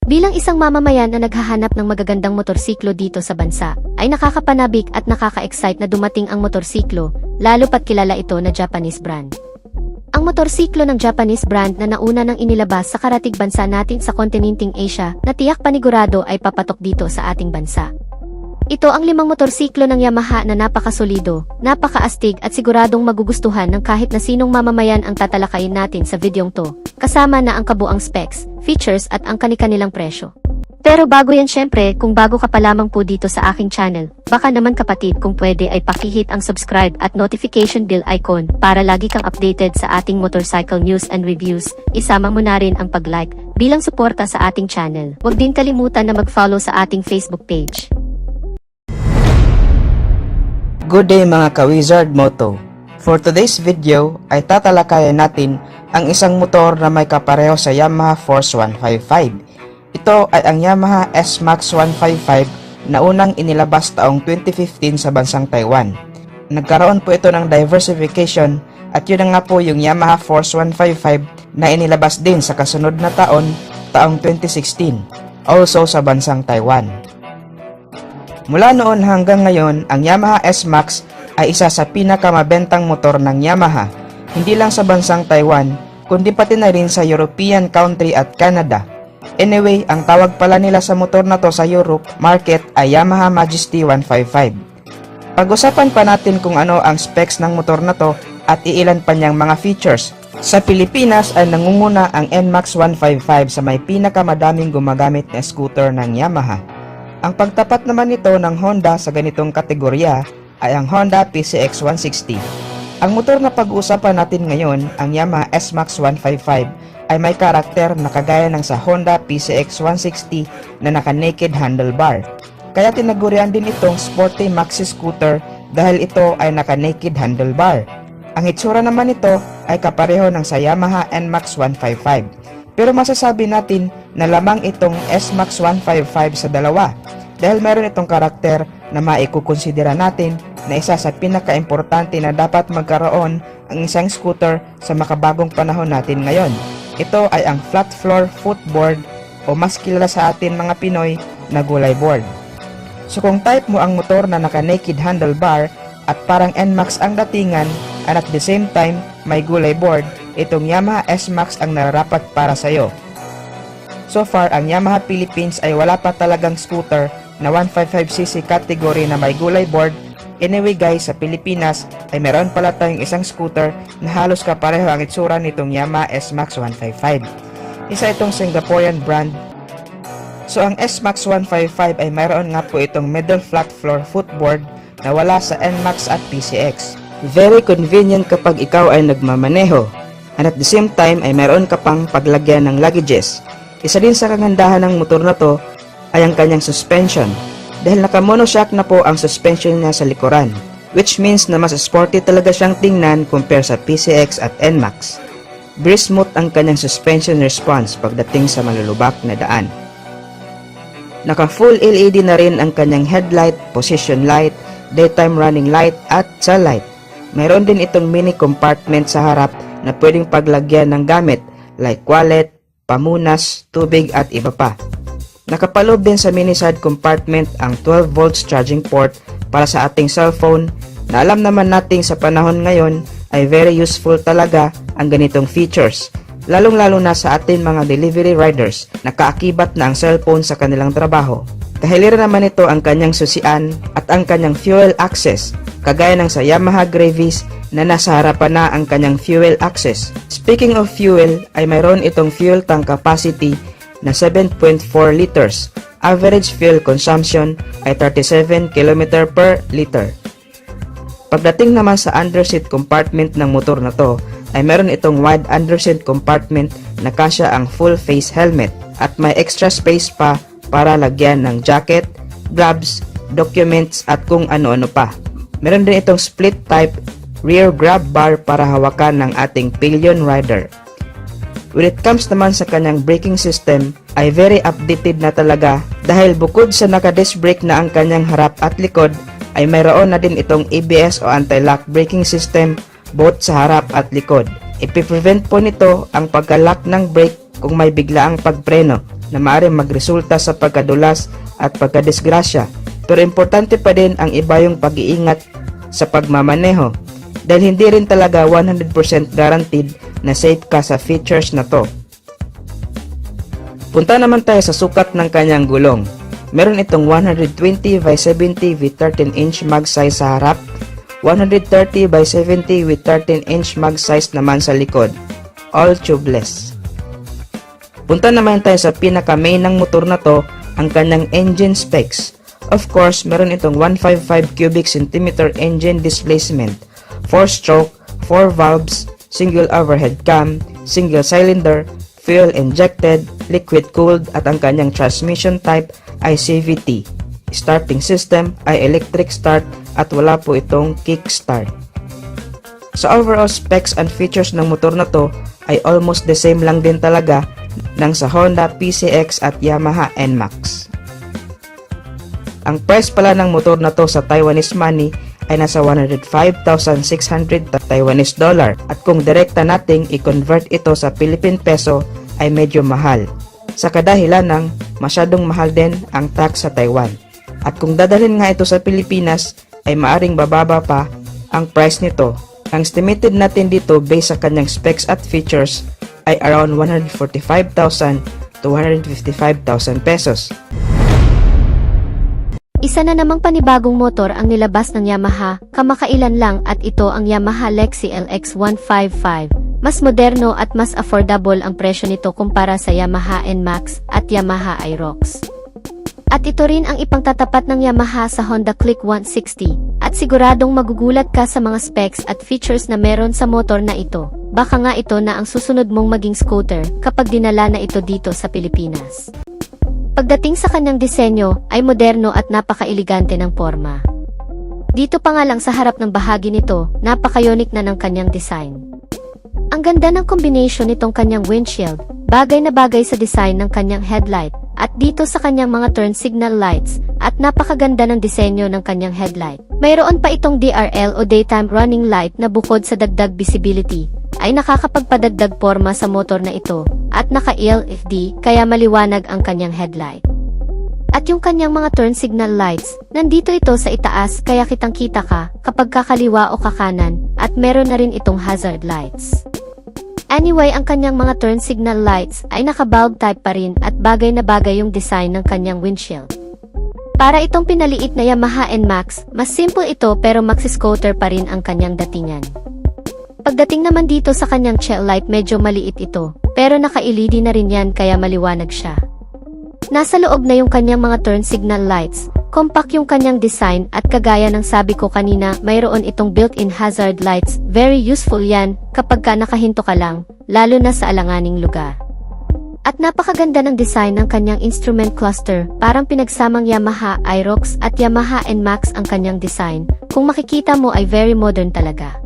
Bilang isang mamamayan na naghahanap ng magagandang motorsiklo dito sa bansa, ay nakakapanabik at nakaka-excite na dumating ang motorsiklo, lalo pat kilala ito na Japanese brand. Ang motorsiklo ng Japanese brand na nauna nang inilabas sa karatig bansa natin sa kontinenteng Asia na tiyak panigurado ay papatok dito sa ating bansa. Ito ang 5 motorsiklo ng Yamaha na napakasolido, napakaastig at siguradong magugustuhan ng kahit na sinong mamamayan ang tatalakayin natin sa videong to, kasama na ang kabuang specs, features at ang kani-kanilang presyo. Pero bago yan syempre, kung bago ka pa lamang po dito sa aking channel, baka naman kapatid kung pwede ay pakihit ang subscribe at notification bell icon para lagi kang updated sa ating motorcycle news and reviews. Isama mo na rin ang pag-like bilang suporta sa ating channel. Huwag din kalimutan na mag-follow sa ating Facebook page. Good day mga ka-Wizard Moto! For today's video ay tatalakayan natin ang isang motor na may kapareho sa Yamaha Force 155. Ito ay ang Yamaha S-Max 155 na unang inilabas taong 2015 sa bansang Taiwan. Nagkaroon po ito ng diversification at yun na nga po yung Yamaha Force 155 na inilabas din sa kasunod na taong 2016, also sa bansang Taiwan. Mula noon hanggang ngayon, ang Yamaha S-Max ay isa sa pinakamabentang motor ng Yamaha, hindi lang sa bansang Taiwan, kundi pati na rin sa European country at Canada. Anyway, ang tawag pala nila sa motor na to sa Europe market ay Yamaha Majesty 155. Pag-usapan pa natin kung ano ang specs ng motor na to at iilan pa niyang mga features. Sa Pilipinas ay nangunguna ang NMAX 155 sa may pinakamadaming gumagamit na scooter ng Yamaha. Ang pagtapat naman nito ng Honda sa ganitong kategorya ay ang Honda PCX 160. Ang motor na pag-uusapan natin ngayon, ang Yamaha S-Max 155, ay may karakter na kagaya ng sa Honda PCX 160 na naka-naked handlebar. Kaya tinagurian din itong sporty maxi scooter dahil ito ay naka-naked handlebar. Ang itsura naman nito ay kapareho ng sa Yamaha NMAX 155. Pero masasabi natin na lamang itong S-Max 155 sa dalawa dahil meron itong karakter na maikukonsidera natin na isa sa pinaka-importante na dapat magkaroon ang isang scooter sa makabagong panahon natin ngayon. Ito ay ang flat floor footboard o mas kilala sa atin mga Pinoy na gulay board. So kung type mo ang motor na naka-naked handlebar at parang NMAX ang datingan and at the same time may gulay board, itong Yamaha S-Max ang nararapat para sa'yo. So far, ang Yamaha Philippines ay wala pa talagang scooter na 155cc category na may gulay board. Anyway guys, sa Pilipinas ay meron pala tayong isang scooter na halos kapareho ang itsura nitong Yamaha S-Max 155. Isa itong Singaporean brand. So ang S-Max 155 ay mayroon nga po itong middle flat floor footboard na wala sa NMAX at PCX. Very convenient kapag ikaw ay nagmamaneho. And at the same time ay meron ka pang paglagyan ng luggages. Isa din sa kagandahan ng motor na to ay ang kanyang suspension dahil naka-monoshock na po ang suspension niya sa likuran, which means na mas sporty talaga siyang tingnan compare sa PCX at NMAX. Very smooth ang kanyang suspension response pagdating sa malulubak na daan. Naka full LED na rin ang kanyang headlight, position light, daytime running light at tail light. Mayroon din itong mini compartment sa harap na pwedeng paglagyan ng gamit like wallet, pamunas, tubig at iba pa. Nakapaloob din sa mini side compartment ang 12 volts charging port para sa ating cellphone na alam naman nating sa panahon ngayon ay very useful talaga ang ganitong features. Lalong-lalo na sa ating mga delivery riders na kaakibat na ang cellphone sa kanilang trabaho. Kahiliran naman ito ang kanyang susian at ang kanyang fuel access, kagaya ng sa Yamaha Gravis na nasa harapan na ang kanyang fuel access. Speaking of fuel, ay mayroon itong fuel tank capacity na 7.4 liters. Average fuel consumption ay 37 km per liter. Pagdating naman sa underseat compartment ng motor na to, ay meron itong wide underseat compartment na kasya ang full face helmet at may extra space pa para lagyan ng jacket, gloves, documents at kung ano-ano pa. Meron din itong split type rear grab bar para hawakan ng ating pillion rider. When it comes naman sa kanyang braking system ay very updated na talaga dahil bukod sa naka-disc brake na ang kanyang harap at likod ay mayroon na din itong ABS o anti-lock braking system both sa harap at likod. Ipiprevent po nito ang pagka-lock ng brake kung may biglaang pagpreno na maaaring magresulta sa pagkadulas at pagkadisgrasya, pero importante pa din ang iba yung pag-iingat sa pagmamaneho dahil hindi rin talaga 100% guaranteed na safe ka sa features na to. Punta naman tayo sa sukat ng kanyang gulong. Meron itong 120 by 70 with 13-inch mag size sa harap, 130 by 70 with 13-inch mag size naman sa likod, all tubeless. Punta naman tayo sa pinaka-main ng motor na to, ang kanyang engine specs. Of course, meron itong 155 cubic centimeter engine displacement, 4-stroke, 4 valves, single overhead cam, single cylinder, fuel injected, liquid cooled at ang kanyang transmission type ay CVT. Starting system ay electric start at wala po itong kickstart. Sa overall specs and features ng motor na to ay almost the same lang din talaga ng sa Honda PCX at Yamaha NMAX. Ang price pala ng motor na to sa Taiwanese money ay nasa 105,600 Taiwanese dollar at kung direkta nating i-convert ito sa Philippine peso ay medyo mahal sa kadahilan ng masyadong mahal din ang tax sa Taiwan. At kung dadalhin nga ito sa Pilipinas ay maaring bababa pa ang price nito. Ang estimated natin dito based sa kanyang specs at features ay around 145,000 to 155,000 pesos. Isa na namang panibagong motor ang nilabas ng Yamaha, kamakailan lang at ito ang Yamaha Lexi LX155. Mas moderno at mas affordable ang presyo nito kumpara sa Yamaha NMAX at Yamaha Aerox. At ito rin ang ipangtatapat ng Yamaha sa Honda Click 160 at siguradong magugulat ka sa mga specs at features na meron sa motor na ito. Baka nga ito na ang susunod mong maging scooter kapag dinala na ito dito sa Pilipinas. Pagdating sa kanyang disenyo ay moderno at napaka-elegante ng forma. Dito pa nga lang sa harap ng bahagi nito, napaka-unique na ng kanyang design. Ang ganda ng combination nitong kanyang windshield, bagay na bagay sa design ng kanyang headlight, at dito sa kanyang mga turn signal lights, at napakaganda ng disenyo ng kanyang headlight. Mayroon pa itong DRL o daytime running light na bukod sa dagdag visibility, ay nakakapagpadagdag forma sa motor na ito, at naka-LFD kaya maliwanag ang kanyang headlight. At yung kanyang mga turn signal lights, nandito ito sa itaas kaya kitang-kita ka kapag kakaliwa o kakanan, at meron na rin itong hazard lights. Anyway, ang kanyang mga turn signal lights ay naka-bulb type pa rin at bagay na bagay yung design ng kanyang windshield. Para itong pinaliit na Yamaha NMAX, mas simple ito pero maxi-scooter pa rin ang kanyang datingan. Pagdating naman dito sa kanyang tail light, medyo maliit ito, pero naka-LED na rin yan kaya maliwanag siya. Nasa loob na yung kanyang mga turn signal lights, compact yung kanyang design at kagaya ng sabi ko kanina, mayroon itong built-in hazard lights, very useful yan kapag ka nakahinto ka lang, lalo na sa alanganing lugar. At napakaganda ng design ng kanyang instrument cluster, parang pinagsamang Yamaha Aerox at Yamaha NMAX ang kanyang design, kung makikita mo ay very modern talaga.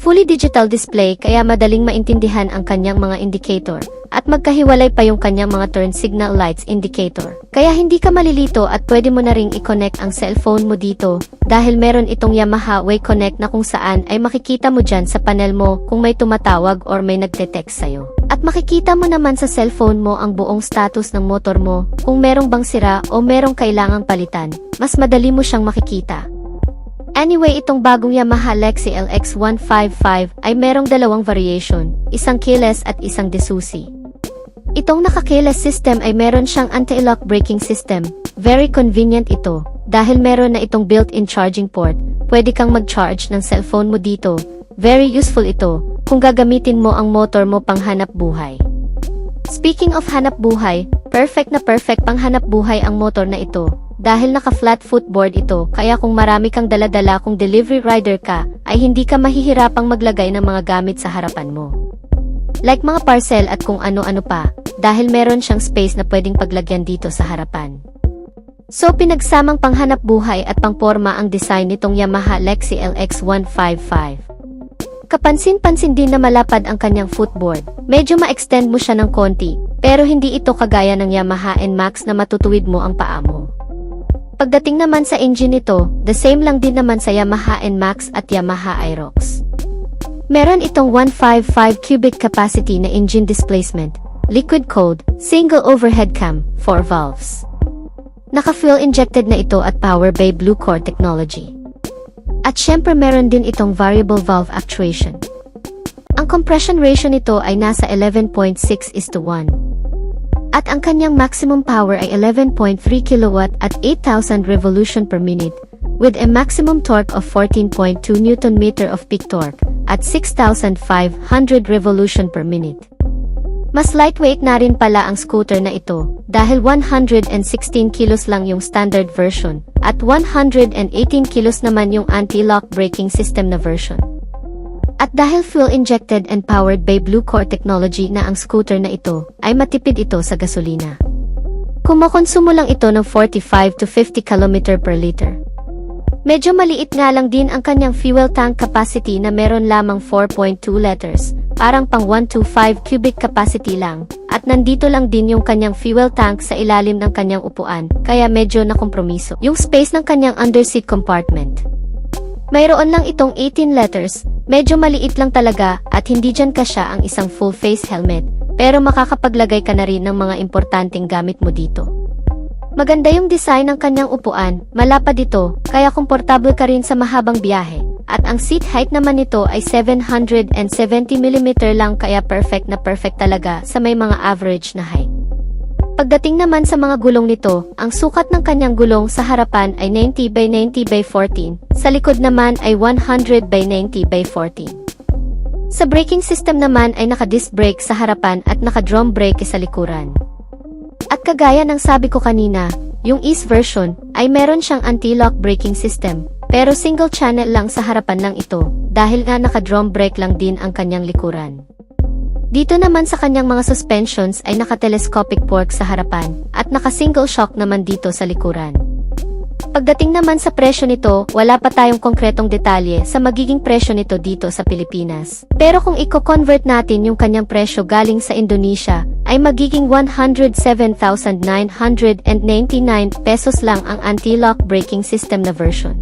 Fully digital display kaya madaling maintindihan ang kanyang mga indicator, at magkahiwalay pa yung kanyang mga turn signal lights indicator. Kaya hindi ka malilito at pwede mo na ring i-connect ang cellphone mo dito, dahil meron itong Yamaha Way Connect na kung saan ay makikita mo dyan sa panel mo kung may tumatawag or may nagte-text sa'yo. At makikita mo naman sa cellphone mo ang buong status ng motor mo, kung merong bang sira o merong kailangang palitan, mas madali mo siyang makikita. Anyway, itong bagong Yamaha Lexi LX155 ay merong dalawang variation, isang keyless at isang desusi. Itong naka-keyless system ay meron siyang anti-lock braking system. Very convenient ito, dahil meron na itong built-in charging port, pwede kang mag-charge ng cellphone mo dito. Very useful ito, kung gagamitin mo ang motor mo pang hanap buhay. Speaking of hanap buhay, perfect na perfect pang hanap buhay ang motor na ito. Dahil naka-flat footboard ito, kaya kung marami kang dala-dala kung delivery rider ka, ay hindi ka mahihirapang maglagay ng mga gamit sa harapan mo. Like mga parcel at kung ano-ano pa, dahil meron siyang space na pwedeng paglagyan dito sa harapan. So pinagsamang panghanap buhay at pangporma ang design nitong Yamaha Lexi LX155. Kapansin-pansin din na malapad ang kanyang footboard, medyo ma-extend mo siya ng konti, pero hindi ito kagaya ng Yamaha NMAX na matutuwid mo ang paa mo. Pagdating naman sa engine nito, the same lang din naman sa Yamaha NMAX at Yamaha Aerox. Meron itong 155 cubic capacity na engine displacement, liquid cooled, single overhead cam, 4 valves. Naka-fuel injected na ito at power by Blue Core technology. At syempre meron din itong variable valve actuation. Ang compression ratio nito ay nasa 11.6:1. At ang kanyang maximum power ay 11.3 kW at 8,000 revolution per minute, with a maximum torque of 14.2 Nm of peak torque at 6,500 revolution per minute. Mas lightweight na rin pala ang scooter na ito dahil 116 kilos lang yung standard version at 118 kilos naman yung anti-lock braking system na version. At dahil fuel-injected and powered by Blue Core technology na ang scooter na ito, ay matipid ito sa gasolina. Kumokonsumo lang ito ng 45 to 50 km per liter. Medyo maliit nga lang din ang kanyang fuel tank capacity na meron lamang 4.2 liters, parang pang 125 cubic capacity lang, at nandito lang din yung kanyang fuel tank sa ilalim ng kanyang upuan, kaya medyo nakompromiso yung space ng kanyang underseat compartment. Mayroon lang itong 18 liters, medyo maliit lang talaga at hindi dyan kasya ang isang full face helmet, pero makakapaglagay ka na rin ng mga importanteng gamit mo dito. Maganda yung design ng kanyang upuan, malapad ito, kaya komportable ka rin sa mahabang biyahe, at ang seat height naman nito ay 770mm lang kaya perfect na perfect talaga sa may mga average na height. Pagdating naman sa mga gulong nito, ang sukat ng kanyang gulong sa harapan ay 90 by 90 by 14, sa likod naman ay 100 by 90 by 14. Sa braking system naman ay naka-disc brake sa harapan at naka-drum brake sa likuran. At kagaya ng sabi ko kanina, yung Ease version ay meron siyang anti-lock braking system, pero single channel lang sa harapan lang ito, dahil nga naka-drum brake lang din ang kanyang likuran. Dito naman sa kanyang mga suspensions ay naka-telescopic fork sa harapan, at naka-single shock naman dito sa likuran. Pagdating naman sa presyo nito, wala pa tayong konkretong detalye sa magiging presyo nito dito sa Pilipinas. Pero kung i-convert natin yung kanyang presyo galing sa Indonesia, ay magiging 107,999 pesos lang ang anti-lock braking system na version.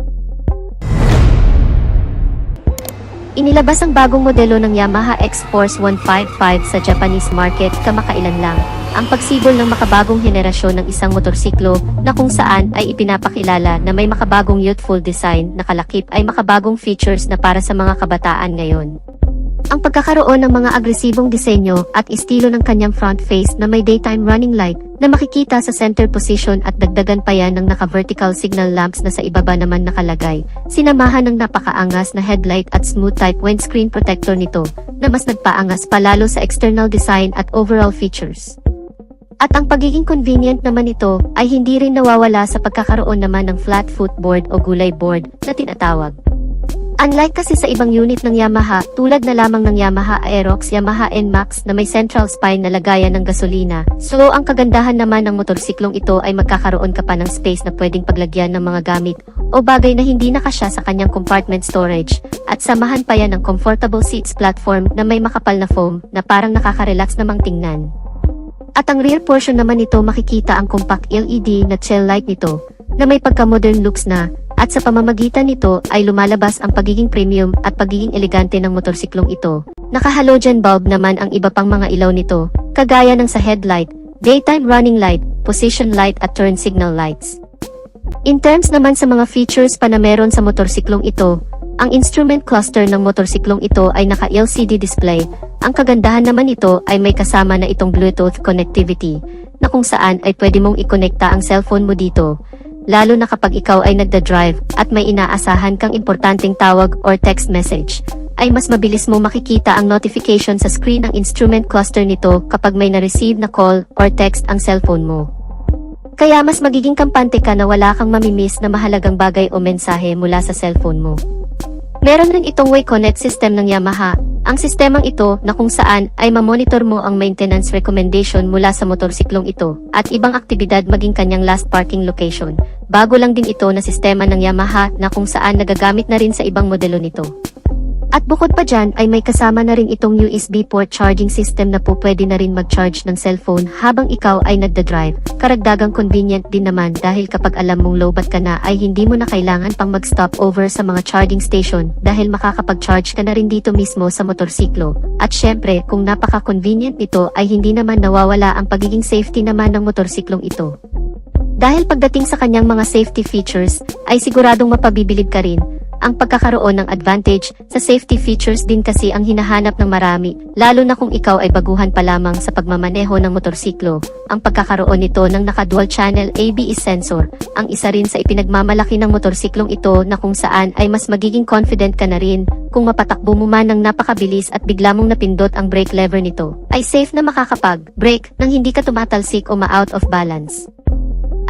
Inilabas ang bagong modelo ng Yamaha X-Force 155 sa Japanese market kamakailan lang, ang pagsibol ng makabagong henerasyon ng isang motorsiklo na kung saan ay ipinapakilala na may makabagong youthful design na kalakip ay makabagong features na para sa mga kabataan ngayon. Ang pagkakaroon ng mga agresibong disenyo at estilo ng kanyang front face na may daytime running light na makikita sa center position at dagdagan pa yan ng naka-vertical signal lamps na sa ibaba naman nakalagay, sinamahan ng napakaangas na headlight at smooth type windscreen protector nito na mas nagpaangas palalo sa external design at overall features. At ang pagiging convenient naman ito ay hindi rin nawawala sa pagkakaroon naman ng flat footboard o gulay board na tinatawag. Unlike kasi sa ibang unit ng Yamaha, tulad na lamang ng Yamaha Aerox, Yamaha NMAX na may central spine na lagayan ng gasolina, so ang kagandahan naman ng motorsiklong ito ay magkakaroon ka pa ng space na pwedeng paglagyan ng mga gamit o bagay na hindi nakasya sa kanyang compartment storage, at samahan pa yan ng comfortable seats platform na may makapal na foam na parang nakaka-relax namang tingnan. At ang rear portion naman nito makikita ang compact LED na tail light nito na may pagka-modern looks na, at sa pamamagitan nito ay lumalabas ang pagiging premium at pagiging elegante ng motorsiklong ito. Naka-halogen bulb naman ang iba pang mga ilaw nito, kagaya ng sa headlight, daytime running light, position light at turn signal lights. In terms naman sa mga features pa na meron sa motorsiklong ito, ang instrument cluster ng motorsiklong ito ay naka-LCD display. Ang kagandahan naman ito ay may kasama na itong Bluetooth connectivity, na kung saan ay pwede mong i-connecta ang cellphone mo dito, lalo na kapag ikaw ay nagda-drive at may inaasahan kang importanteng tawag or text message, ay mas mabilis mo makikita ang notification sa screen ng instrument cluster nito kapag may na-receive na call or text ang cellphone mo. Kaya mas magiging kampante ka na wala kang mamimiss na mahalagang bagay o mensahe mula sa cellphone mo. Meron rin itong WayConnect system ng Yamaha, ang sistemang ito na kung saan ay mamonitor mo ang maintenance recommendation mula sa motorsiklong ito at ibang aktibidad maging kanyang last parking location. Bago lang din ito na sistema ng Yamaha na kung saan nagagamit na rin sa ibang modelo nito. At bukod pa dyan ay may kasama na rin itong USB port charging system na po pwede na rin mag-charge ng cellphone habang ikaw ay nagda-drive. Karagdagang convenient din naman dahil kapag alam mong lowbat ka na ay hindi mo na kailangan pang mag-stop over sa mga charging station dahil makakapag-charge ka na rin dito mismo sa motorsiklo. At syempre kung napaka-convenient nito ay hindi naman nawawala ang pagiging safety naman ng motorsiklong ito. Dahil pagdating sa kanyang mga safety features ay siguradong mapabibilib ka rin. Ang pagkakaroon ng advantage sa safety features din kasi ang hinahanap ng marami, lalo na kung ikaw ay baguhan pa lamang sa pagmamaneho ng motorsiklo. Ang pagkakaroon nito ng naka-dual channel ABS sensor, ang isa rin sa ipinagmamalaki ng motorsiklong ito na kung saan ay mas magiging confident ka na rin kung mapatakbo mo man ng napakabilis at bigla mong napindot ang brake lever nito, ay safe na makakapag-brake nang hindi ka tumatalsik o ma-out of balance.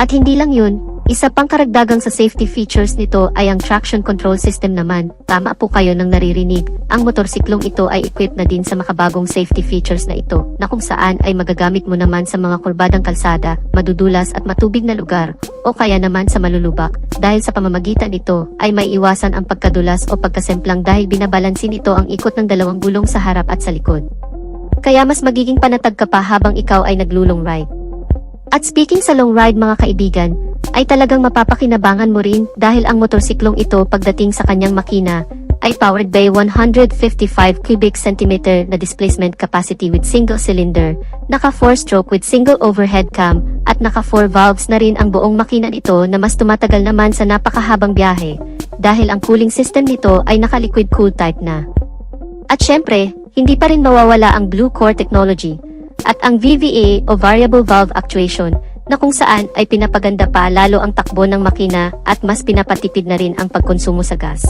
At hindi lang yun, isa pang karagdagang sa safety features nito ay ang traction control system naman. Tama po kayo nang naririnig, ang motorsiklong ito ay equipped na din sa makabagong safety features na ito, na kung saan ay magagamit mo naman sa mga kurbadang kalsada, madudulas at matubig na lugar, o kaya naman sa malulubak, dahil sa pamamagitan nito ay may iwasan ang pagkadulas o pagkasemplang dahil binabalansin ito ang ikot ng dalawang gulong sa harap at sa likod. Kaya mas magiging panatag ka pa habang ikaw ay naglulong ride. At speaking sa long ride mga kaibigan, ay talagang mapapakinabangan mo rin dahil ang motorsiklong ito pagdating sa kanyang makina ay powered by 155 cubic centimeter na displacement capacity with single cylinder, naka 4-stroke with single overhead cam, at naka 4 valves na rin ang buong makina nito na mas tumatagal naman sa napakahabang biyahe dahil ang cooling system nito ay naka liquid cool type na. At syempre, hindi pa rin mawawala ang Blue Core technology at ang VVA o Variable Valve Actuation na kung saan ay pinapaganda pa lalo ang takbo ng makina at mas pinapatipid na rin ang pagkonsumo sa gas.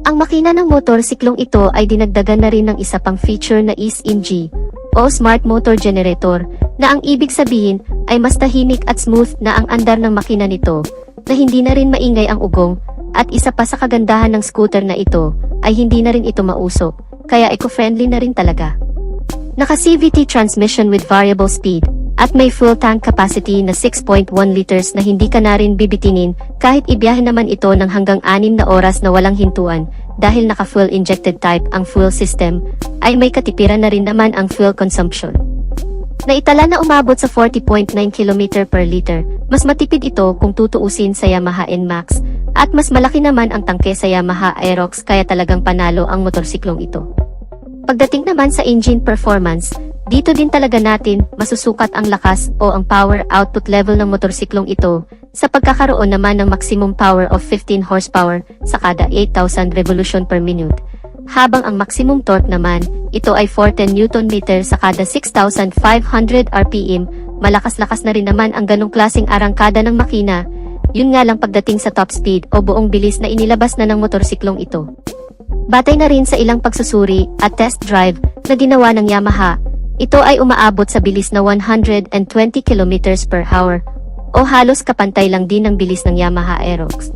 Ang makina ng motorsiklong ito ay dinagdagan na rin ng isa pang feature na SMG o Smart Motor Generator na ang ibig sabihin ay mas tahimik at smooth na ang andar ng makina nito na hindi na rin maingay ang ugong at isa pa sa kagandahan ng scooter na ito ay hindi na rin ito mausok kaya eco-friendly na rin talaga. Naka-CVT transmission with variable speed, at may full tank capacity na 6.1 liters na hindi ka na rin bibitinin kahit ibiyahe naman ito ng hanggang 6 na oras na walang hintuan dahil naka-full injected type ang fuel system, ay may katipiran na rin naman ang fuel consumption. Naitala na umabot sa 40.9 km per liter, mas matipid ito kung tutuusin sa Yamaha NMAX, at mas malaki naman ang tangke sa Yamaha Aerox kaya talagang panalo ang motorsiklong ito. Pagdating naman sa engine performance, dito din talaga natin masusukat ang lakas o ang power output level ng motorsiklong ito sa pagkakaroon naman ng maximum power of 15 horsepower sa kada 8,000 revolution per minute. Habang ang maximum torque naman, ito ay 410 Nm sa kada 6,500 RPM, malakas-lakas na rin naman ang ganong klaseng arangkada ng makina, yun nga lang pagdating sa top speed o buong bilis na inilabas na ng motorsiklong ito. Batay na rin sa ilang pagsusuri at test drive na ginawa ng Yamaha, ito ay umaabot sa bilis na 120 km per hour o halos kapantay lang din ng bilis ng Yamaha Aerox.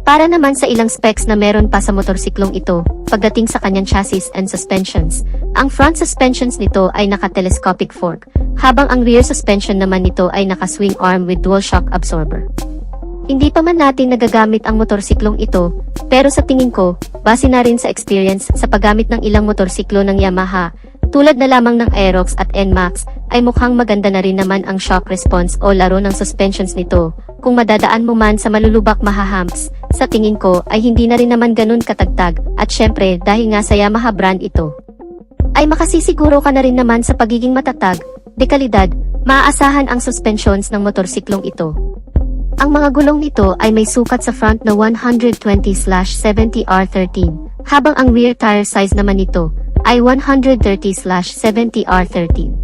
Para naman sa ilang specs na meron pa sa motorsiklong ito, pagdating sa kanyang chassis and suspensions, ang front suspensions nito ay naka-telescopic fork, habang ang rear suspension naman nito ay naka-swing arm with dual shock absorber. Hindi pa man natin nagagamit ang motorsiklong ito, pero sa tingin ko, base na rin sa experience sa paggamit ng ilang motorsiklo ng Yamaha, tulad na lamang ng Aerox at NMAX, ay mukhang maganda na rin naman ang shock response o laro ng suspensions nito. Kung madadaan mo man sa malulubak mahahumps, sa tingin ko ay hindi na rin naman ganun katagtag, at syempre dahil nga sa Yamaha brand ito, ay makasisiguro ka na rin naman sa pagiging matatag, dekalidad, maaasahan ang suspensions ng motorsiklong ito. Ang mga gulong nito ay may sukat sa front na 120/70R13, habang ang rear tire size naman nito ay 130/70R13.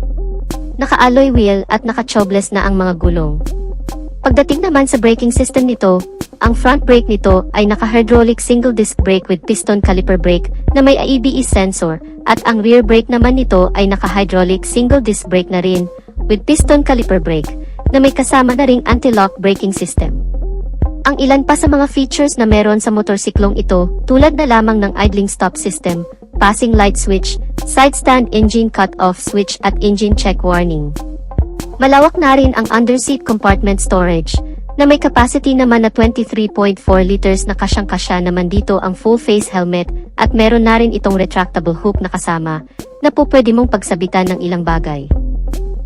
Naka-alloy wheel at naka-tubeless na ang mga gulong. Pagdating naman sa braking system nito, ang front brake nito ay naka-hydraulic single disc brake with piston caliper brake na may ABS sensor, at ang rear brake naman nito ay naka-hydraulic single disc brake na rin with piston caliper brake na may kasama na ring anti-lock braking system. Ang ilan pa sa mga features na meron sa motorsiklong ito, tulad na lamang ng idling stop system, passing light switch, side stand engine cut-off switch at engine check warning. Malawak na rin ang underseat compartment storage, na may capacity naman na 23.4 liters na kasyang-kasya naman dito ang full face helmet at meron na rin itong retractable hook na kasama na po pwede mong pagsabitan ng ilang bagay.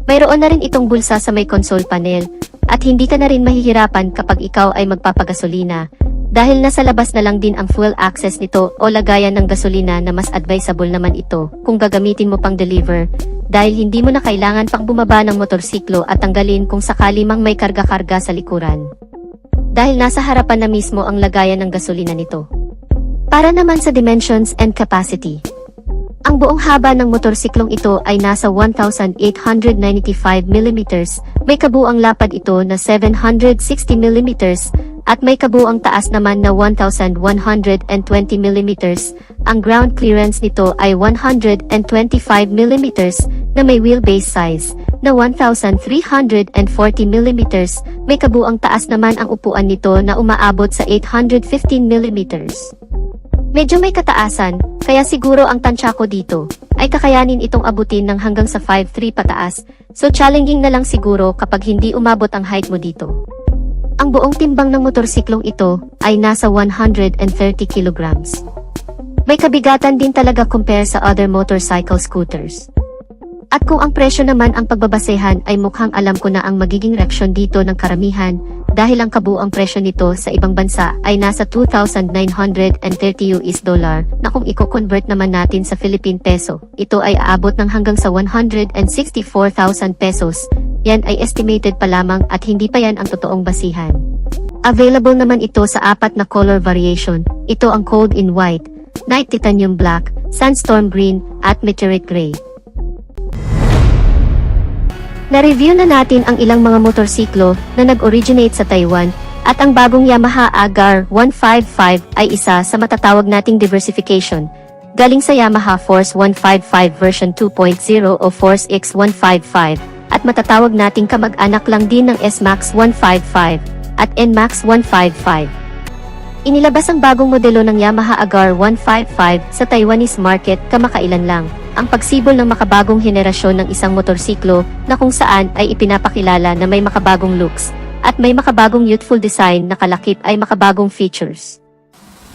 Mayroon na rin itong bulsa sa may console panel at hindi ka na rin mahihirapan kapag ikaw ay magpapagasolina dahil nasa labas na lang din ang fuel access nito o lagayan ng gasolina na mas advisable naman ito kung gagamitin mo pang deliver dahil hindi mo na kailangan pang bumaba ng motorsiklo at tanggalin kung sakali mang may karga-karga sa likuran. Dahil nasa harapan na mismo ang lagayan ng gasolina nito. Para naman sa dimensions and capacity. Ang buong haba ng motorsiklong ito ay nasa 1,895 mm, may kabuang lapad ito na 760 mm, at may kabuang taas naman na 1,120 mm. Ang ground clearance nito ay 125 mm na may wheelbase size na 1,340 mm. May kabuang taas naman ang upuan nito na umaabot sa 815 mm. Medyo may kataasan, kaya siguro ang tansya ko dito ay kakayanin itong abutin ng hanggang sa 5'3 pataas, so challenging na lang siguro kapag hindi umabot ang height mo dito. Ang buong timbang ng motorsiklong ito ay nasa 130 kilograms. May kabigatan din talaga compare sa other motorcycle scooters. At kung ang presyo naman ang pagbabasehan ay mukhang alam ko na ang magiging reaksyon dito ng karamihan dahil ang kabuang presyo nito sa ibang bansa ay nasa 2,930 US dollar na kung i-convert naman natin sa Philippine peso, ito ay aabot ng hanggang sa 164,000 pesos. Yan ay estimated pa lamang at hindi pa yan ang totoong basihan. Available naman ito sa 4 na color variation. Ito ang Cold in White, Night Titanium Black, Sandstorm Green, at Meteorite Gray. Na-review na natin ang ilang mga motorsiklo na nag-originate sa Taiwan at ang bagong Yamaha Agar 155 ay isa sa matatawag nating diversification. Galing sa Yamaha Force 155 version 2.0 o Force X155 at matatawag nating kamag-anak lang din ng S-Max 155 at NMAX 155. Inilabas ang bagong modelo ng Yamaha Agar 155 sa Taiwanese market kamakailan lang. Ang pagsibol ng makabagong henerasyon ng isang motorsiklo na kung saan ay ipinapakilala na may makabagong looks at may makabagong youthful design na kalakip ay makabagong features.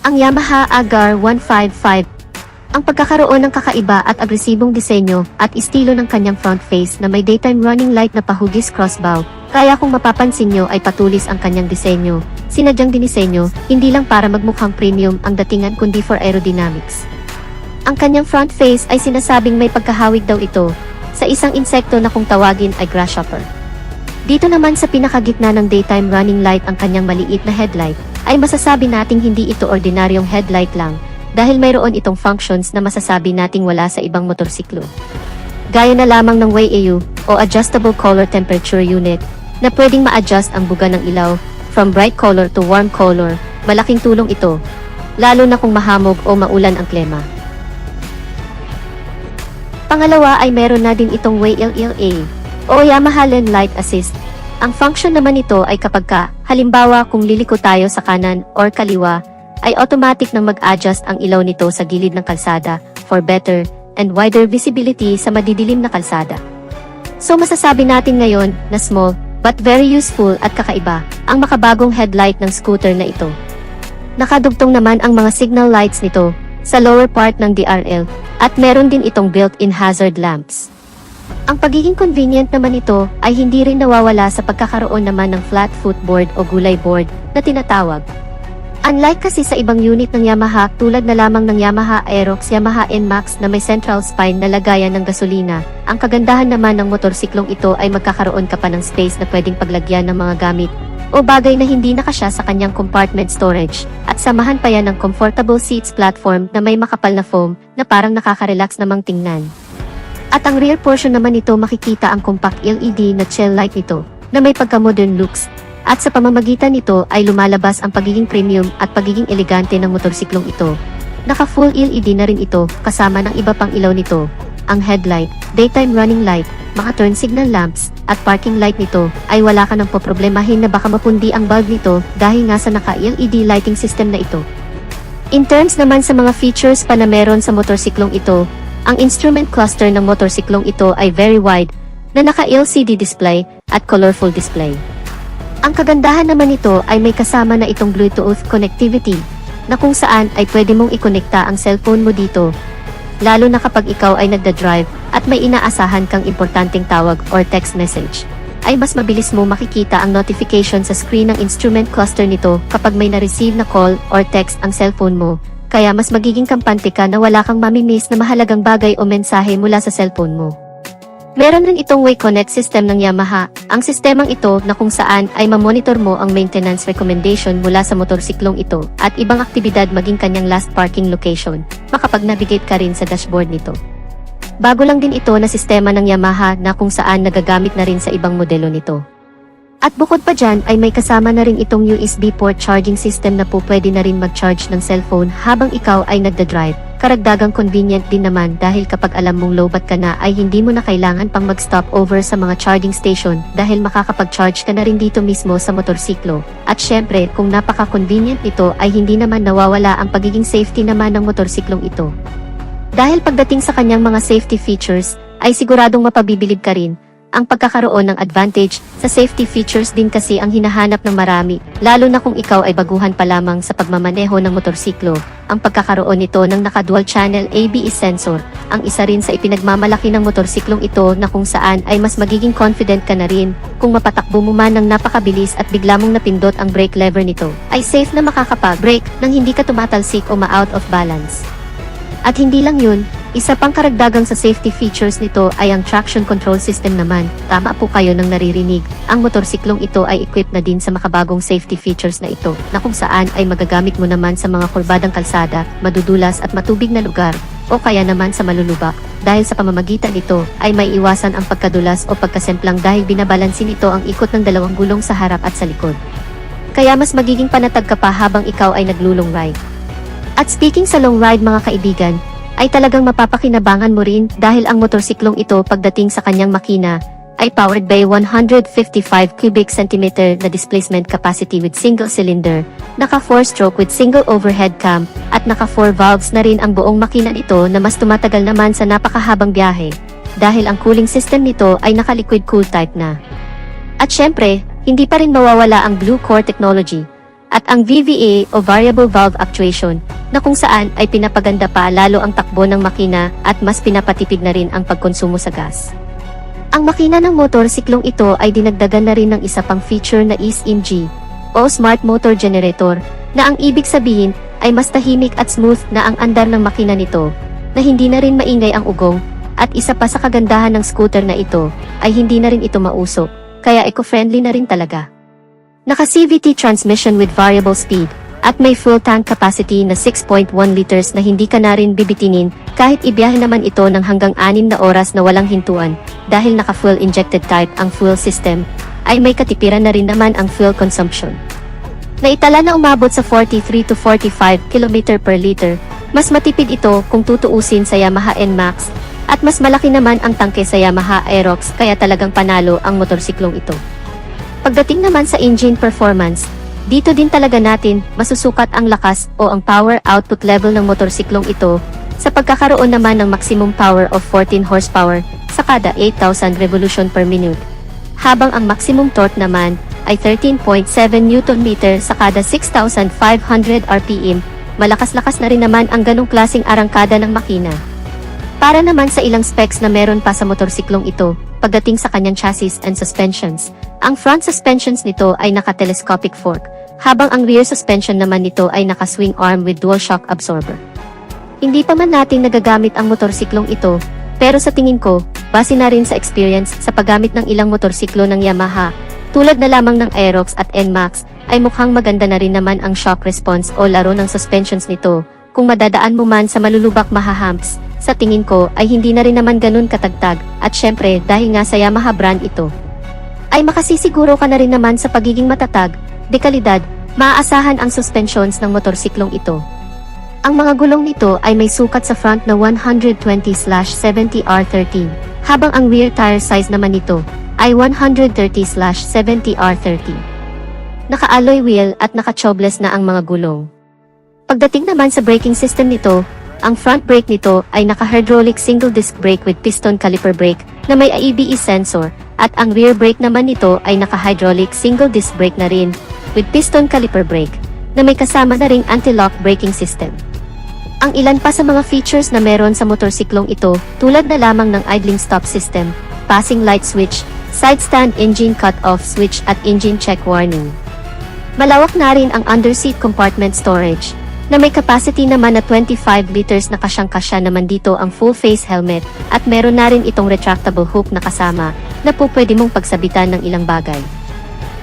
Ang Yamaha Agar 155, ang pagkakaroon ng kakaiba at agresibong disenyo at estilo ng kanyang front face na may daytime running light na pahugis crossbow, kaya kung mapapansin nyo ay patulis ang kanyang disenyo, sinadyang dinisenyo, hindi lang para magmukhang premium ang datingan kundi for aerodynamics. Ang kanyang front face ay sinasabing may pagkahawig daw ito sa isang insekto na kung tawagin ay grasshopper. Dito naman sa pinakagitna ng daytime running light ang kanyang maliit na headlight, ay masasabi nating hindi ito ordinaryong headlight lang dahil mayroon itong functions na masasabi nating wala sa ibang motorsiklo. Gaya na lamang ng WAU o Adjustable Color Temperature Unit na pwedeng ma-adjust ang buga ng ilaw from bright color to warm color. Malaking tulong ito, lalo na kung mahamog o maulan ang klima. Pangalawa ay meron na din itong WLLA o Yamaha Lane Light Assist. Ang function naman nito ay kapag halimbawa kung liliko tayo sa kanan or kaliwa, ay automatic nang mag-adjust ang ilaw nito sa gilid ng kalsada for better and wider visibility sa madidilim na kalsada. So masasabi natin ngayon na small but very useful at kakaiba ang makabagong headlight ng scooter na ito. Nakadugtong naman ang mga signal lights nito sa lower part ng DRL at meron din itong built-in hazard lamps. Ang pagiging convenient naman ito ay hindi rin nawawala sa pagkakaroon naman ng flat footboard o gulay board na tinatawag. Unlike kasi sa ibang unit ng Yamaha tulad na lamang ng Yamaha Aerox, Yamaha NMAX na may central spine na lagayan ng gasolina, ang kagandahan naman ng motorsiklong ito ay magkakaroon ka pa ng space na pwedeng paglagyan ng mga gamit o bagay na hindi nakasya sa kanyang compartment storage, at samahan pa yan ng comfortable seats platform na may makapal na foam na parang nakaka-relax namang tingnan. At ang rear portion naman nito makikita ang compact LED na tail light nito na may pagka-modern looks, at sa pamamagitan nito ay lumalabas ang pagiging premium at pagiging elegante ng motorsiklong ito. Naka-full LED na rin ito kasama ng iba pang ilaw nito, ang headlight, daytime running light, mga turn signal lamps, at parking light nito ay wala ka nang poproblemahin na baka mapundi ang bulb nito dahil nga sa naka-LED lighting system na ito. In terms naman sa mga features pa na meron sa motorsiklong ito, ang instrument cluster ng motorsiklong ito ay very wide na naka-LCD display at colorful display. Ang kagandahan naman nito ay may kasama na itong Bluetooth connectivity, na kung saan ay pwede mong ikonekta ang cellphone mo dito, lalo na kapag ikaw ay nagda-drive at may inaasahan kang importanteng tawag or text message, ay mas mabilis mo makikita ang notification sa screen ng instrument cluster nito kapag may na-receive na call or text ang cellphone mo, kaya mas magiging kampante ka na wala kang mamimiss na mahalagang bagay o mensahe mula sa cellphone mo. Meron rin itong WayConnect system ng Yamaha, ang sistemang ito na kung saan ay mamonitor mo ang maintenance recommendation mula sa motorsiklong ito at ibang aktibidad maging kanyang last parking location, makapag-navigate ka rin sa dashboard nito. Bago lang din ito na sistema ng Yamaha na kung saan nagagamit na rin sa ibang modelo nito. At bukod pa dyan ay may kasama na rin itong USB port charging system na po pwede na rin mag-charge ng cellphone habang ikaw ay nagda-drive. Karagdagang convenient din naman dahil kapag alam mong lowbat ka na ay hindi mo na kailangan pang mag-stop over sa mga charging station dahil makakapag-charge ka na rin dito mismo sa motorsiklo. At syempre, kung napaka-convenient nito ay hindi naman nawawala ang pagiging safety naman ng motorsiklong ito. Dahil pagdating sa kanyang mga safety features, ay siguradong mapabibilib ka rin. Ang pagkakaroon ng advantage sa safety features din kasi ang hinahanap ng marami, lalo na kung ikaw ay baguhan pa lamang sa pagmamaneho ng motorsiklo. Ang pagkakaroon nito ng naka-dual channel ABS sensor, ang isa rin sa ipinagmamalaki ng motorsiklong ito na kung saan ay mas magiging confident ka na rin kung mapatakbo mo man ng napakabilis at bigla mong napindot ang brake lever nito, ay safe na makakapag-brake nang hindi ka tumatalsik o ma-out of balance. At hindi lang yun, isa pang karagdagang sa safety features nito ay ang traction control system naman. Tama po kayo nang naririnig, ang motorsiklong ito ay equipped na din sa makabagong safety features na ito, na kung saan ay magagamit mo naman sa mga kurbadang kalsada, madudulas at matubig na lugar, o kaya naman sa malulubak. Dahil sa pamamagitan nito ay may iwasan ang pagkadulas o pagkasemplang dahil binabalansin ito ang ikot ng dalawang gulong sa harap at sa likod. Kaya mas magiging panatag ka pa habang ikaw ay naglulong ride. At speaking sa long ride mga kaibigan, ay talagang mapapakinabangan mo rin dahil ang motorsiklong ito pagdating sa kanyang makina ay powered by 155 cubic centimeter na displacement capacity with single cylinder, naka 4-stroke with single overhead cam, at naka 4 valves na rin ang buong makina nito na mas tumatagal naman sa napakahabang biyahe dahil ang cooling system nito ay naka liquid cool type na. At syempre, hindi pa rin mawawala ang Blue Core technology at ang VVA o Variable Valve Actuation, na kung saan ay pinapaganda pa lalo ang takbo ng makina at mas pinapatipid na rin ang pagkonsumo sa gas. Ang makina ng motorsiklong ito ay dinagdagan na rin ng isa pang feature na SMG o Smart Motor Generator, na ang ibig sabihin ay mas tahimik at smooth na ang andar ng makina nito, na hindi na rin maingay ang ugong, at isa pa sa kagandahan ng scooter na ito ay hindi na rin ito mausok, kaya eco-friendly na rin talaga. Naka-CVT transmission with variable speed, at may full tank capacity na 6.1 liters na hindi ka na rin bibitinin kahit ibiyahe naman ito ng hanggang 6 na oras na walang hintuan. Dahil naka-fuel injected type ang fuel system, ay may katipiran na rin naman ang fuel consumption. Naitala na umabot sa 43 to 45 km per liter, mas matipid ito kung tutuusin sa Yamaha NMAX, at mas malaki naman ang tangke sa Yamaha Aerox kaya talagang panalo ang motorsiklong ito. Pagdating naman sa engine performance, dito din talaga natin masusukat ang lakas o ang power output level ng motorsiklong ito sa pagkakaroon naman ng maximum power of 14 horsepower sa kada 8,000 revolution per minute, habang ang maximum torque naman ay 13.7 Nm sa kada 6,500 RPM. Malakas-lakas na rin naman ang ganong klaseng arangkada ng makina. Para naman sa ilang specs na meron pa sa motorsiklong ito, pagdating sa kanyang chassis and suspensions, ang front suspensions nito ay naka-telescopic fork, habang ang rear suspension naman nito ay naka-swing arm with dual shock absorber. Hindi pa man natin nagagamit ang motorsiklong ito, pero sa tingin ko, base na rin sa experience sa paggamit ng ilang motorsiklo ng Yamaha, tulad na lamang ng Aerox at NMAX, ay mukhang maganda na rin naman ang shock response o laro ng suspensions nito. Kung madadaan mo man sa malulubak mahahumps, sa tingin ko ay hindi na rin naman ganun katagtag, at syempre dahil nga sa Yamaha brand ito, ay makasisiguro ka na rin naman sa pagiging matatag, dekalidad, maaasahan ang suspensions ng motorsiklong ito. Ang mga gulong nito ay may sukat sa front na 120/70R13, habang ang rear tire size naman nito ay 130/70R30. Naka-alloy wheel at naka-tubeless na ang mga gulong. Pagdating naman sa braking system nito, ang front brake nito ay naka-hydraulic single disc brake with piston caliper brake na may ABS sensor, at ang rear brake naman nito ay naka-hydraulic single disc brake na rin with piston caliper brake na may kasama na ring anti-lock braking system. Ang ilan pa sa mga features na meron sa motorsiklong ito tulad na lamang ng idling stop system, passing light switch, side stand engine cut-off switch at engine check warning. Malawak na rin ang underseat compartment storage na may capacity naman na 25 liters na kasyang-kasya naman dito ang full face helmet at meron na rin itong retractable hook na kasama na po pwede mong pagsabitan ng ilang bagay.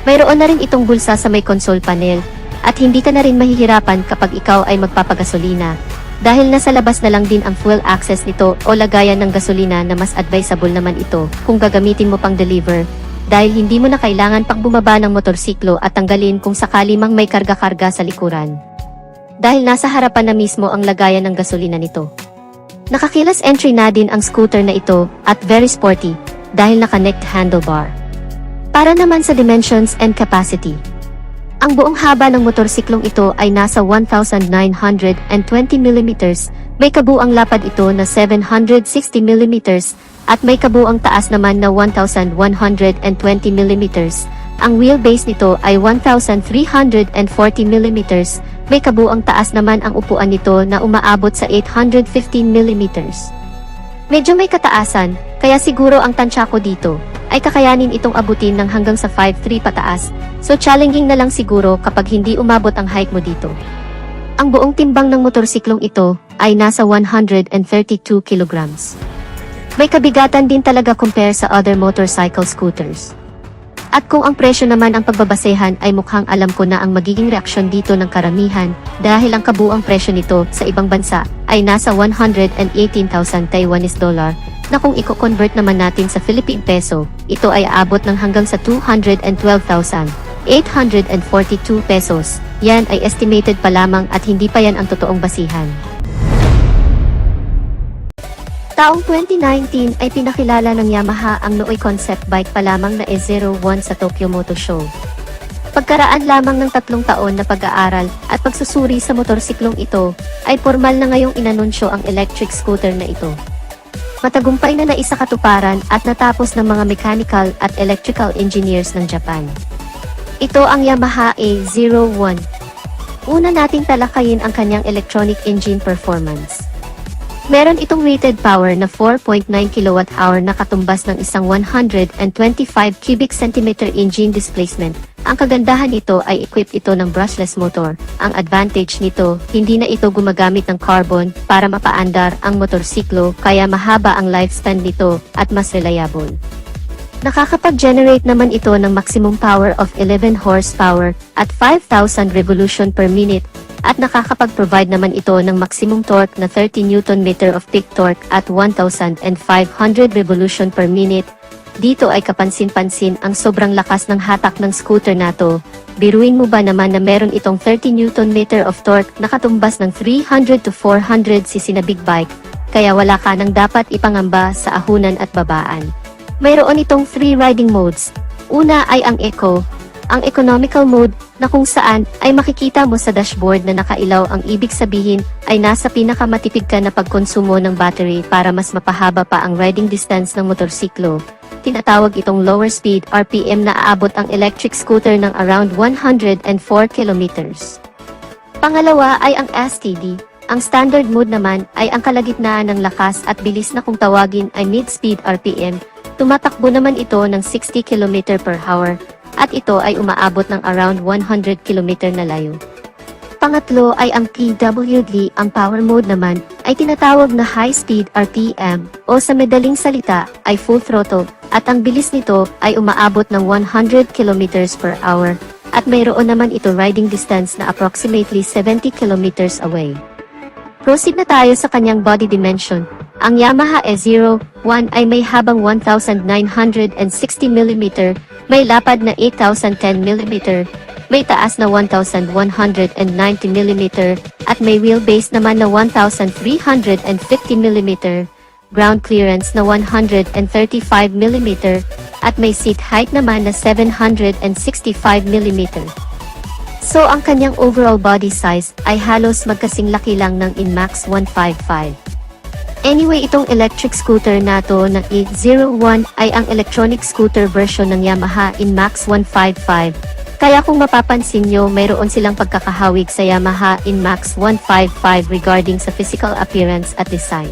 Mayroon na rin itong bulsa sa may console panel at hindi ka na rin mahihirapan kapag ikaw ay magpapagasolina dahil nasa labas na lang din ang fuel access nito o lagayan ng gasolina na mas advisable naman ito kung gagamitin mo pang deliver dahil hindi mo na kailangan pang bumaba ng motorsiklo at tanggalin kung sakali mang may karga-karga sa likuran. Dahil nasa harapan na mismo ang lagayan ng gasolina nito. Nakakilas entry na din ang scooter na ito at very sporty dahil naka-necked handlebar. Para naman sa dimensions and capacity. Ang buong haba ng motorsiklong ito ay nasa 1,920 mm, may kabuang lapad ito na 760 mm at may kabuang taas naman na 1,120 mm. Ang wheelbase nito ay 1,340 mm, may kabuang taas naman ang upuan nito na umaabot sa 815 mm. Medyo may kataasan, kaya siguro ang tansya ko dito ay kakayanin itong abutin ng hanggang sa 5'3" pataas, so challenging na lang siguro kapag hindi umabot ang height mo dito. Ang buong timbang ng motorsiklong ito ay nasa 132 kilograms. May kabigatan din talaga compare sa other motorcycle scooters. At kung ang presyo naman ang pagbabasehan ay mukhang alam ko na ang magiging reaksyon dito ng karamihan dahil ang kabuang presyo nito sa ibang bansa ay nasa 118,000 Taiwanese dollar na kung i-convert naman natin sa Philippine peso, ito ay aabot ng hanggang sa 212,842 pesos. Yan ay estimated pa lamang at hindi pa yan ang totoong basihan. Taong 2019 ay pinakilala ng Yamaha ang Nooy concept bike pa lamang na E01 sa Tokyo Motor Show. Pagkaraan lamang ng 3 taon na pag-aaral at pagsusuri sa motorsiklong ito, ay formal na ngayong inanunsyo ang electric scooter na ito. Matagumpay na naisakatuparan at natapos ng mga mechanical at electrical engineers ng Japan. Ito ang Yamaha E01. Una nating talakayin ang kanyang electronic engine performance. Meron itong rated power na 4.9 kWh na katumbas ng isang 125 cubic centimeter engine displacement. Ang kagandahan nito ay equipped ito ng brushless motor. Ang advantage nito, hindi na ito gumagamit ng carbon para mapaandar ang motorsiklo kaya mahaba ang lifespan nito at mas reliable. Nakakapag-generate naman ito ng maximum power of 11 horsepower at 5,000 revolution per minute. At nakakapag-provide naman ito ng maximum torque na 30 Nm of peak torque at 1,500 revolution per minute. Dito ay kapansin-pansin ang sobrang lakas ng hatak ng scooter na to. Biruin mo ba naman na meron itong 30 Nm of torque na katumbas ng 300 to 400 cc na big bike, kaya wala ka nang dapat ipangamba sa ahunan at babaan. Mayroon itong 3 riding modes. Una ay ang Eco, ang economical mode na kung saan ay makikita mo sa dashboard na nakailaw ang ibig sabihin ay nasa pinakamatipid ka na pagkonsumo ng battery para mas mapahaba pa ang riding distance ng motorsiklo. Tinatawag itong lower speed RPM na aabot ang electric scooter ng around 104 kilometers. Pangalawa ay ang STD. Ang standard mode naman ay ang kalagitnaan ng lakas at bilis na kung tawagin ay mid-speed RPM. Tumatakbo naman ito ng 60 km per hour. At ito ay umaabot ng around 100 km na layo. Pangatlo ay ang PWD. Ang power mode naman ay tinatawag na high speed RPM o sa madaling salita ay full throttle at ang bilis nito ay umaabot ng 100 km per hour at mayroon naman ito riding distance na approximately 70 km away. Proceed na tayo sa kanyang body dimension. Ang Yamaha E01 ay may habang 1,960 mm, may lapad na 8,010 mm, may taas na 1,190 mm, at may wheelbase naman na 1,350 mm, ground clearance na 135 mm, at may seat height naman na 765 mm. So ang kanyang overall body size ay halos magkasing laki lang ng Inmax 155. Anyway, itong electric scooter na to na E01 ay ang electronic scooter version ng Yamaha Inmax 155. Kaya kung mapapansin nyo, mayroon silang pagkakahawig sa Yamaha Inmax 155 regarding sa physical appearance at design.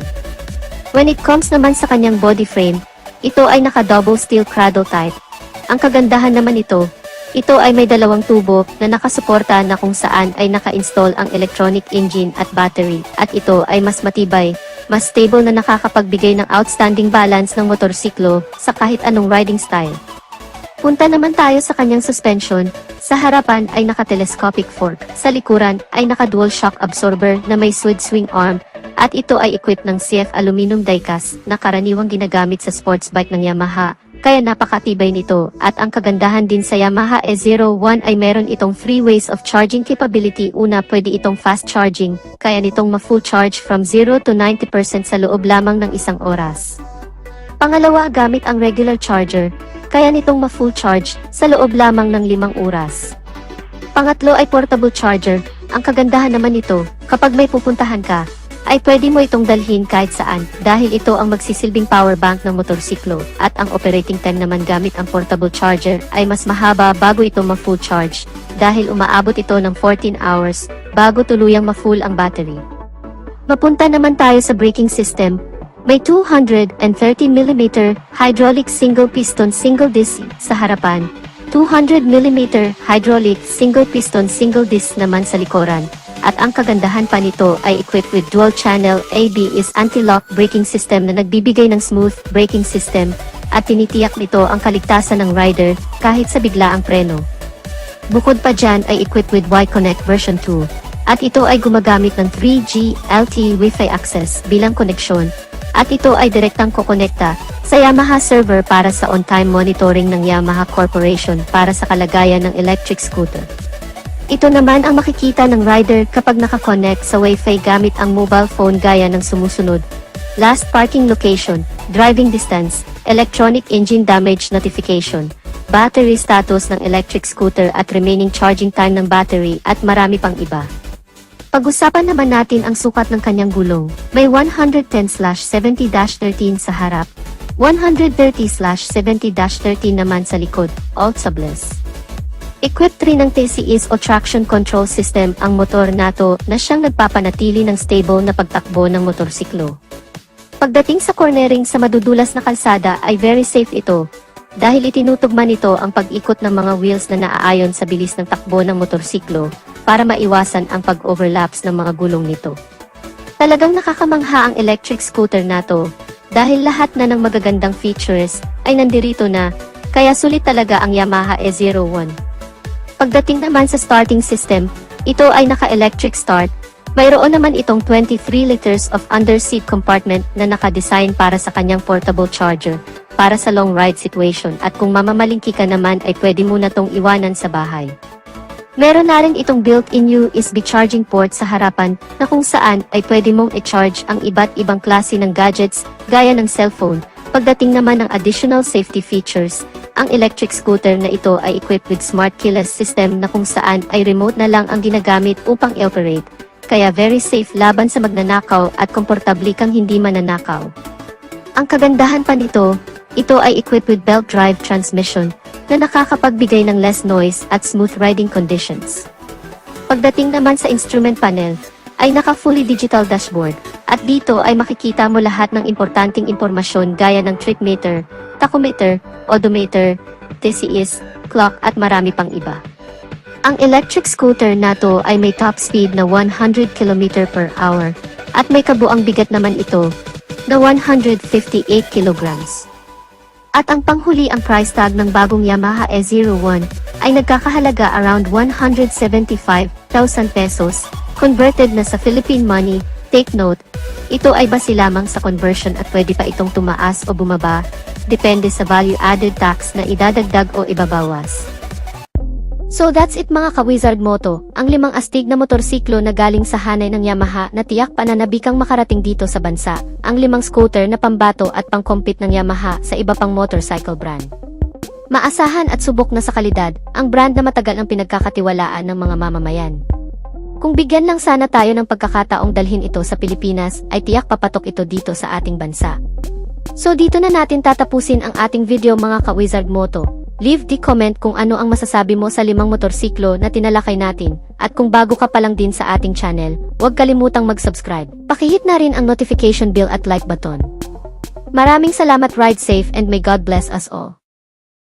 When it comes naman sa kanyang body frame, ito ay naka-double steel cradle type. Ang kagandahan naman ito ay may dalawang tubo na nakasuporta na kung saan ay naka-install ang electronic engine at battery, at ito ay mas matibay, mas stable na nakakapagbigay ng outstanding balance ng motorsiklo sa kahit anong riding style. Punta naman tayo sa kanyang suspension. Sa harapan ay naka-telescopic fork, sa likuran ay naka-dual shock absorber na may swed swing arm, at ito ay equipped ng CF aluminum diecast na karaniwang ginagamit sa sports bike ng Yamaha, kaya napakatibay nito. At ang kagandahan din sa Yamaha E01 ay meron itong 3 ways of charging capability. Una, pwede itong fast charging, kaya nitong ma-full charge from 0 to 90% sa loob lamang ng 1 oras. Pangalawa, gamit ang regular charger, kaya nitong ma-full charge sa loob lamang ng 5 oras. Pangatlo ay portable charger. Ang kagandahan naman nito, kapag may pupuntahan ka, ay pwede mo itong dalhin kahit saan dahil ito ang magsisilbing power bank ng motorsiklo, at ang operating time naman gamit ang portable charger ay mas mahaba bago ito ma-full charge dahil umaabot ito ng 14 hours bago tuluyang ma-full ang battery. Mapunta naman tayo sa braking system. May 230mm hydraulic single piston single disc sa harapan, 200mm hydraulic single piston single disc naman sa likuran. At ang kagandahan pa nito ay equipped with dual channel ABS anti-lock braking system na nagbibigay ng smooth braking system, at tinitiyak nito ang kaligtasan ng rider kahit sa biglaang preno. Bukod pa dyan ay equipped with Y-Connect version 2, at ito ay gumagamit ng 3G LTE Wi-Fi access bilang koneksyon, at ito ay direktang kokonekta sa Yamaha server para sa on-time monitoring ng Yamaha Corporation para sa kalagayan ng electric scooter. Ito naman ang makikita ng rider kapag nakakonect sa Wi-Fi gamit ang mobile phone gaya ng sumusunod: last parking location, driving distance, electronic engine damage notification, battery status ng electric scooter at remaining charging time ng battery, at marami pang iba. Pag-usapan naman natin ang sukat ng kanyang gulong. May 110/70-13 sa harap, 130/70-13 naman sa likod, all tubeless. Equipped rin ng TCS o traction control system ang motor nato na siyang nagpapanatili ng stable na pagtakbo ng motorsiklo. Pagdating sa cornering sa madudulas na kalsada ay very safe ito, dahil itinutugma nito ang pag-ikot ng mga wheels na naaayon sa bilis ng takbo ng motorsiklo para maiwasan ang pag-overlaps ng mga gulong nito. Talagang nakakamangha ang electric scooter nato, dahil lahat na ng magagandang features ay nandirito na, kaya sulit talaga ang Yamaha E01. Pagdating naman sa starting system, ito ay naka-electric start. Mayroon naman itong 23 liters of underseat compartment na nakadesign para sa kanyang portable charger, para sa long ride situation, at kung mamamalingki ka naman ay pwede mo na tong iwanan sa bahay. Meron na rin itong built-in USB charging port sa harapan na kung saan ay pwede mong i-charge ang iba't ibang klase ng gadgets gaya ng cellphone. Pagdating naman ng additional safety features, ang electric scooter na ito ay equipped with smart keyless system na kung saan ay remote na lang ang ginagamit upang i-operate, kaya very safe laban sa magnanakaw at komportable kang hindi mananakaw. Ang kagandahan pa nito, ito ay equipped with belt drive transmission na nakakapagbigay ng less noise at smooth riding conditions. Pagdating naman sa instrument panel, ay naka-fully digital dashboard, at dito ay makikita mo lahat ng importanteng impormasyon gaya ng trip meter, tachometer, odometer, TCS, clock at marami pang iba. Ang electric scooter nato ay may top speed na 100 km per hour, at may kabuang bigat naman ito na 158 kilograms. At ang panghuli, ang price tag ng bagong Yamaha E01 ay nagkakahalaga around 175,000 pesos, converted na sa Philippine money. Take note, ito ay base lamang sa conversion at pwede pa itong tumaas o bumaba, depende sa value-added tax na idadagdag o ibabawas. So that's it mga ka-Wizard Moto, ang 5 astig na motorsiklo na galing sa hanay ng Yamaha na tiyak pananabikang makarating dito sa bansa, ang 5 scooter na pambato at pang-compete ng Yamaha sa iba pang motorcycle brand. Maasahan at subok na sa kalidad, ang brand na matagal ang pinagkakatiwalaan ng mga mamamayan. Kung bigyan lang sana tayo ng pagkakataong dalhin ito sa Pilipinas, ay tiyak papatok ito dito sa ating bansa. So dito na natin tatapusin ang ating video mga ka-Wizard Moto. Leave the comment kung ano ang masasabi mo sa 5 motorsiklo na tinalakay natin. At kung bago ka pa lang din sa ating channel, huwag kalimutang mag-subscribe. Pakihit na rin ang notification bell at like button. Maraming salamat, ride safe and may God bless us all.